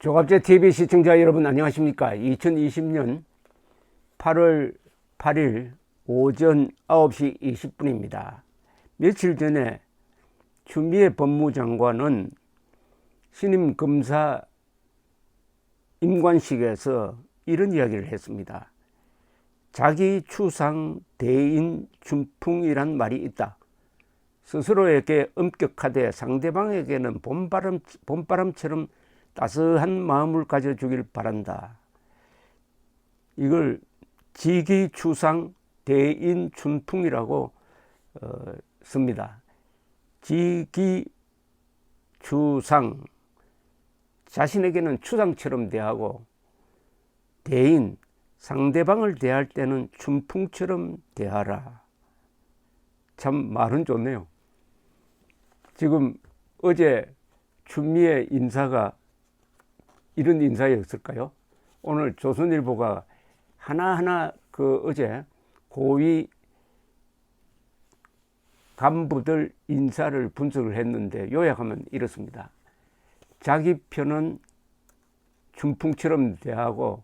조갑제 TV 시청자 여러분 안녕하십니까? 2020년 8월 8일 오전 9시 20분입니다. 며칠 전에 추미애 법무장관은 신임 검사 임관식에서 이런 이야기를 했습니다. 자기 추상 대인 준풍이란 말이 있다. 스스로에게 엄격하되 상대방에게는 봄바람처럼 따스한 마음을 가져주길 바란다. 이걸 지기추상 대인춘풍이라고 씁니다. 지기추상, 자신에게는 추상처럼 대하고, 대인, 상대방을 대할 때는 춘풍처럼 대하라. 참 말은 좋네요. 지금 어제 추미애 인사가 이런 인사였을까요? 오늘 조선일보가 하나하나 어제 고위 간부들 인사를 분석을 했는데 요약하면 이렇습니다. 자기 편은 춘풍처럼 대하고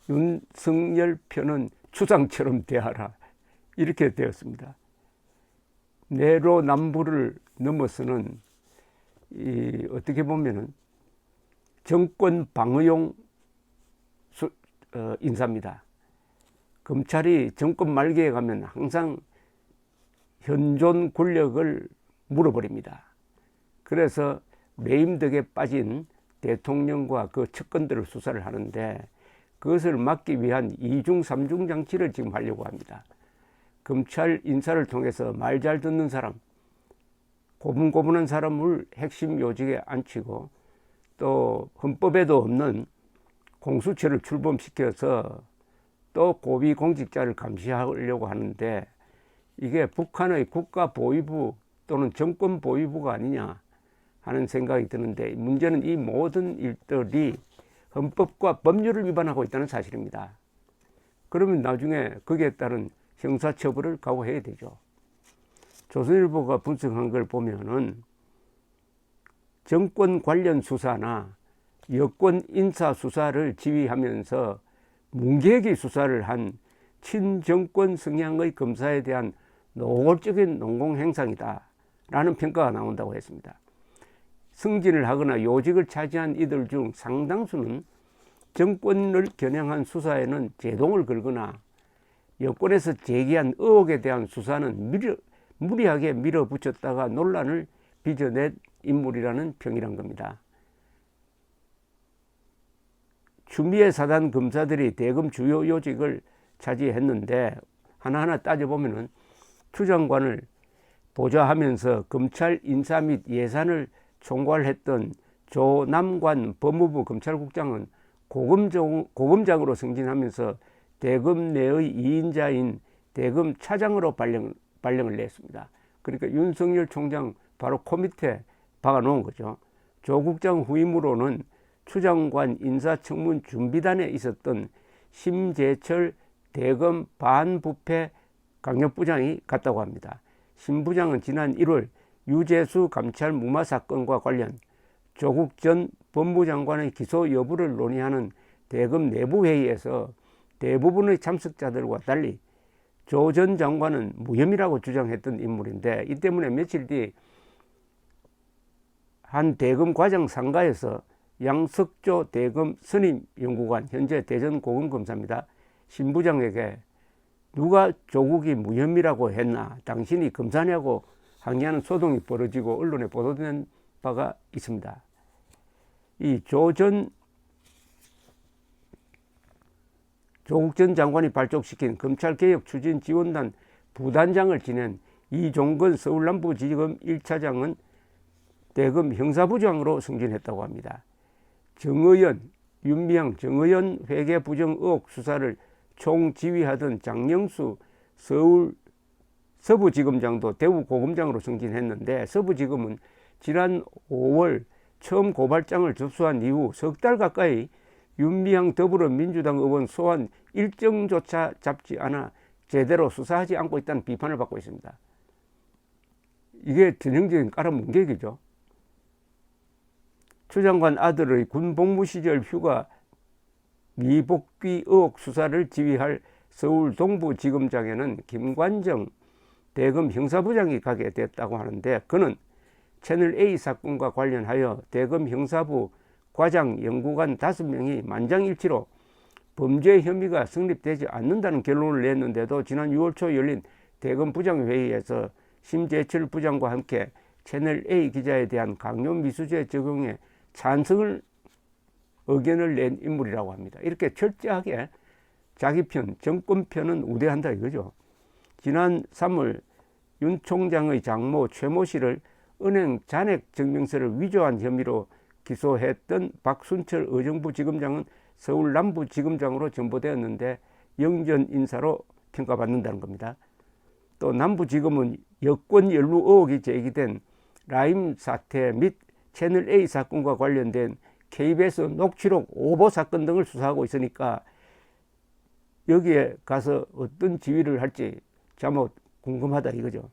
윤석열 편은 추상처럼 대하라. 이렇게 되었습니다. 내로남불을 넘어서는 어떻게 보면은 정권 방어용 인사입니다. 검찰이 정권 말기에 가면 항상 현존 권력을 물어버립니다. 그래서 매임덕에 빠진 대통령과 그 측근들을 수사를 하는데 그것을 막기 위한 이중 삼중 장치를 지금 하려고 합니다. 검찰 인사를 통해서 말 잘 듣는 사람, 고분고분한 사람을 핵심 요직에 앉히고 또 헌법에도 없는 공수처를 출범시켜서 또 고위공직자를 감시하려고 하는데 이게 북한의 국가보위부 또는 정권보위부가 아니냐 하는 생각이 드는데 문제는 이 모든 일들이 헌법과 법률을 위반하고 있다는 사실입니다. 그러면 나중에 거기에 따른 형사처벌을 각오해야 되죠. 조선일보가 분석한 걸 보면은 정권 관련 수사나 여권 인사 수사를 지휘하면서 문계기 수사를 한 친정권 성향의 검사에 대한 노골적인 농공행상이다 라는 평가가 나온다고 했습니다. 승진을 하거나 요직을 차지한 이들 중 상당수는 정권을 겨냥한 수사에는 제동을 걸거나 여권에서 제기한 의혹에 대한 수사는 무리하게 밀어붙였다가 논란을 빚어낸 인물이라는 평이란 겁니다. 추미애 사단 검사들이 대검 주요 요직을 차지했는데 하나하나 따져보면은 추 장관을 보좌하면서 검찰 인사 및 예산을 총괄했던 조남관 법무부 검찰국장은 고검장으로 승진하면서 대검 내의 2인자인 대검 차장으로 발령을 냈습니다. 그러니까 윤석열 총장 바로 코 밑에 박아놓은 거죠. 조 국장 후임으로는 추 장관 인사청문 준비단에 있었던 심재철 대검 반부패 강력부장이 갔다고 합니다. 심 부장은 지난 1월 유재수 감찰 무마 사건과 관련 조국 전 법무장관의 기소 여부를 논의하는 대검 내부회의에서 대부분의 참석자들과 달리 조 전 장관은 무혐의라고 주장했던 인물인데 이 때문에 며칠 뒤 한 대검 과장 상가에서 양석조 대검 선임연구관 현재 대전 고검검사입니다. 신 부장에게 누가 조국이 무혐의라고 했나 당신이 검사냐고 항의하는 소동이 벌어지고 언론에 보도된 바가 있습니다. 이 조국 전 장관이 발족시킨 검찰개혁 추진 지원단 부단장을 지낸 이종건 서울남부지검 1차장은 대검 형사부장으로 승진했다고 합니다. 정의연, 윤미향 정의연 회계 부정 의혹 수사를 총지휘하던 장영수 서울 서부지검장도 대구고검장으로 승진했는데 서부지검은 지난 5월 처음 고발장을 접수한 이후 석 달 가까이 윤미향 더불어민주당 의원 소환 일정조차 잡지 않아 제대로 수사하지 않고 있다는 비판을 받고 있습니다. 이게 전형적인 깔아뭉개기죠. 추 장관 아들의 군복무 시절 휴가 미복귀 의혹 수사를 지휘할 서울 동부지검장에는 김관정 대검 형사부장이 가게 됐다고 하는데, 그는 채널A 사건과 관련하여 대검 형사부 과장 연구관 5명이 만장일치로 범죄 혐의가 성립되지 않는다는 결론을 냈는데도 지난 6월 초 열린 대검 부장회의에서 심재철 부장과 함께 채널A 기자에 대한 강요미수죄 적용에 찬성을 의견을 낸 인물이라고 합니다. 이렇게 철저하게 자기 편, 정권 편은 우대한다 이거죠. 지난 3월 윤 총장의 장모 최모 씨를 은행 잔액 증명서를 위조한 혐의로 기소했던 박순철 의정부지검장은 서울 남부지검장으로 전보되었는데 영전 인사로 평가받는다는 겁니다. 또 남부지검은 여권 연루 의혹이 제기된 라임 사태 및 채널A 사건과 관련된 KBS 녹취록 오보 사건 등을 수사하고 있으니까 여기에 가서 어떤 지휘를 할지 참 궁금하다 이거죠.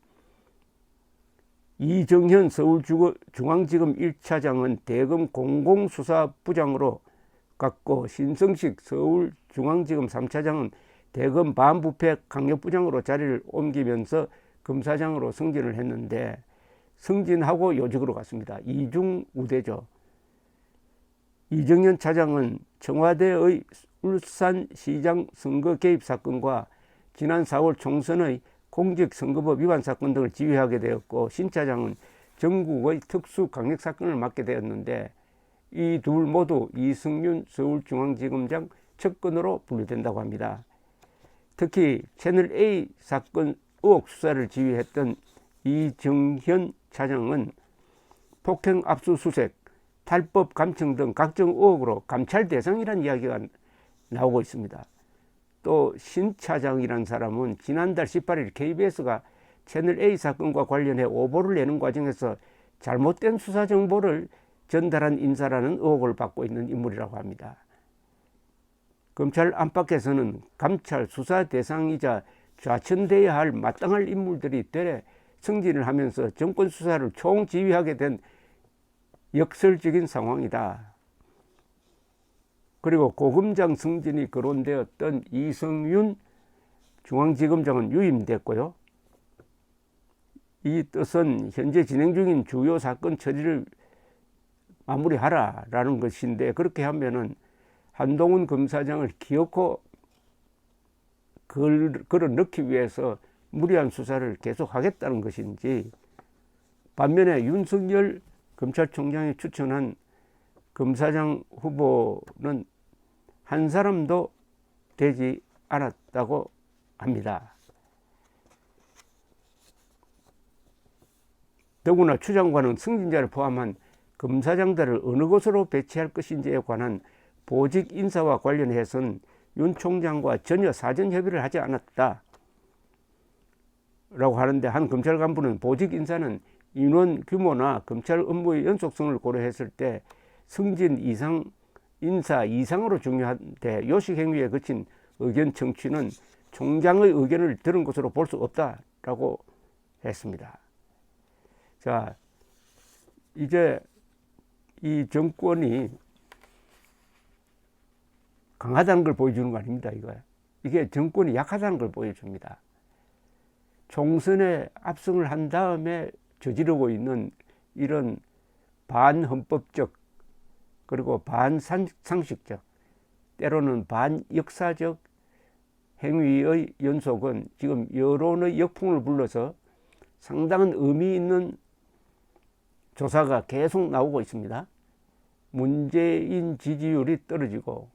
이정현 서울중앙지검 1차장은 대검 공공수사부장으로 갔고, 신성식 서울중앙지검 3차장은 대검 반부패 강력부장으로 자리를 옮기면서 검사장으로 승진을 했는데, 승진하고 요직으로 갔습니다. 이중우대죠. 이정현 차장은 청와대의 울산시장 선거 개입 사건과 지난 4월 총선의 공직선거법 위반 사건 등을 지휘하게 되었고, 신 차장은 전국의 특수 강력 사건을 맡게 되었는데, 이 둘 모두 이승윤 서울중앙지검장 측근으로 분류된다고 합니다. 특히 채널A 사건 의혹 수사를 지휘했던 이정현 차장은 폭행 압수수색, 탈법 감청 등 각종 의혹으로 감찰 대상이라는 이야기가 나오고 있습니다. 또 신 차장이라는 사람은 지난달 18일 KBS가 채널A 사건과 관련해 오보를 내는 과정에서 잘못된 수사 정보를 전달한 인사라는 의혹을 받고 있는 인물이라고 합니다. 검찰 안팎에서는 감찰 수사 대상이자 좌천돼야 할 마땅할 인물들이 되레 승진을 하면서 정권 수사를 총지휘하게 된 역설적인 상황이다. 그리고 고검장 승진이 거론되었던 이성윤 중앙지검장은 유임됐고요. 이 뜻은 현재 진행 중인 주요 사건 처리를 마무리하라라는 것인데, 그렇게 하면은 한동훈 검사장을 기어코 걸어 넣기 위해서 무리한 수사를 계속하겠다는 것인지, 반면에 윤석열 검찰총장이 추천한 검사장 후보는 한 사람도 되지 않았다고 합니다. 더구나 추 장관은 승진자를 포함한 검사장들을 어느 곳으로 배치할 것인지에 관한 보직 인사와 관련해서는 윤 총장과 전혀 사전 협의를 하지 않았다 라고 하는데, 한 검찰 간부는 보직 인사는 인원 규모나 검찰 업무의 연속성을 고려했을 때 승진 이상 인사 이상으로 중요한데, 요식 행위에 그친 의견 청취는 총장의 의견을 들은 것으로 볼 수 없다라고 했습니다. 자, 이제 이 정권이 강하다는 걸 보여주는 거 아닙니다. 이게 정권이 약하다는 걸 보여줍니다. 총선에 압승을 한 다음에 저지르고 있는 이런 반헌법적 그리고 반상식적, 때로는 반역사적 행위의 연속은 지금 여론의 역풍을 불러서 상당한 의미 있는 조사가 계속 나오고 있습니다. 문재인 지지율이 떨어지고,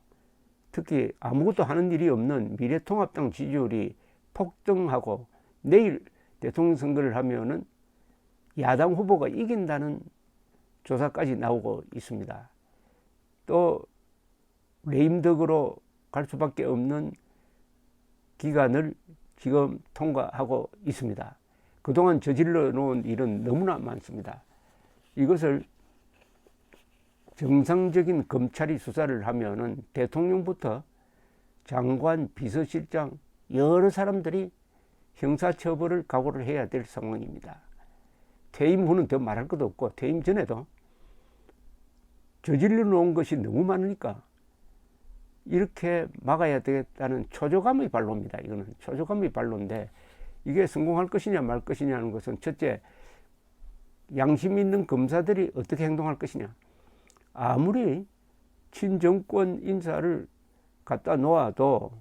특히 아무것도 하는 일이 없는 미래통합당 지지율이 폭등하고, 내일 대통령 선거를 하면은 야당 후보가 이긴다는 조사까지 나오고 있습니다. 또 레임덕으로 갈 수밖에 없는 기간을 지금 통과하고 있습니다. 그동안 저질러 놓은 일은 너무나 많습니다. 이것을 정상적인 검찰이 수사를 하면은 대통령부터 장관, 비서실장 여러 사람들이 형사처벌을 각오를 해야 될 상황입니다. 퇴임 후는 더 말할 것도 없고, 퇴임 전에도 저질러 놓은 것이 너무 많으니까 이렇게 막아야 되겠다는 초조감의 발로입니다. 이거는 초조감의 발로인데, 이게 성공할 것이냐 말 것이냐는 것은 첫째, 양심 있는 검사들이 어떻게 행동할 것이냐. 아무리 친정권 인사를 갖다 놓아도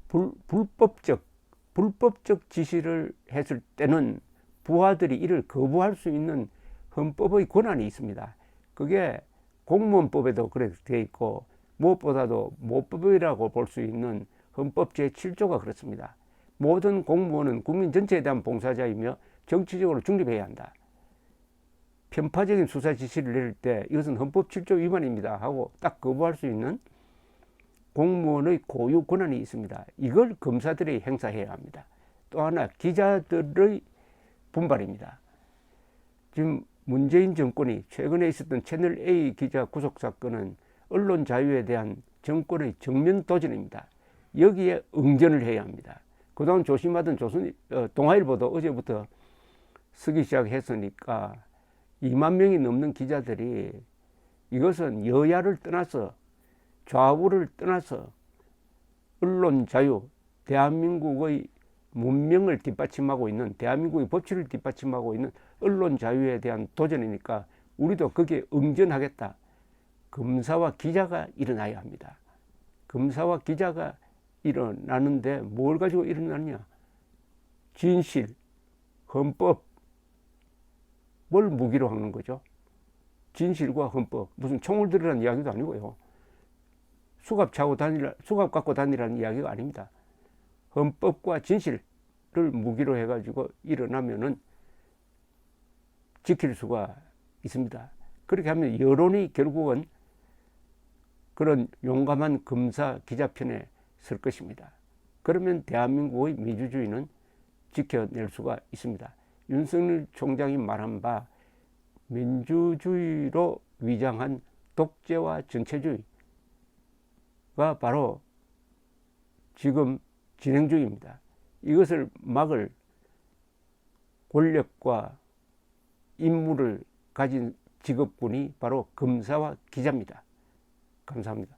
불법적 지시를 했을 때는 부하들이 이를 거부할 수 있는 헌법의 권한이 있습니다. 그게 공무원법에도 그렇게 되어 있고, 무엇보다도 모법이라고 볼 수 있는 헌법 제7조가 그렇습니다. 모든 공무원은 국민 전체에 대한 봉사자이며 정치적으로 중립해야 한다. 편파적인 수사 지시를 내릴 때 이것은 헌법 7조 위반입니다 하고 딱 거부할 수 있는 공무원의 고유 권한이 있습니다. 이걸 검사들이 행사해야 합니다. 또 하나, 기자들의 분발입니다. 지금 문재인 정권이 최근에 있었던 채널A 기자 구속 사건은 언론 자유에 대한 정권의 정면 도전입니다. 여기에 응전을 해야 합니다. 그동안 조심하던 동아일보도 어제부터 쓰기 시작했으니까 2만 명이 넘는 기자들이, 이것은 여야를 떠나서 좌우를 떠나서 언론 자유, 대한민국의 문명을 뒷받침하고 있는, 대한민국의 법치를 뒷받침하고 있는 언론 자유에 대한 도전이니까 우리도 거기에 응전하겠다. 검사와 기자가 일어나야 합니다. 검사와 기자가 일어나는데 뭘 가지고 일어나느냐? 진실, 헌법, 뭘 무기로 하는 거죠? 진실과 헌법, 무슨 총을 들으라는 이야기도 아니고요. 수갑 갖고 다니라는 이야기가 아닙니다. 헌법과 진실을 무기로 해가지고 일어나면은 지킬 수가 있습니다. 그렇게 하면 여론이 결국은 그런 용감한 검사 기자 편에 설 것입니다. 그러면 대한민국의 민주주의는 지켜낼 수가 있습니다. 윤석열 총장이 말한 바 민주주의로 위장한 독재와 전체주의가 바로 지금 진행 중입니다. 이것을 막을 권력과 임무를 가진 직업군이 바로 검사와 기자입니다. 감사합니다.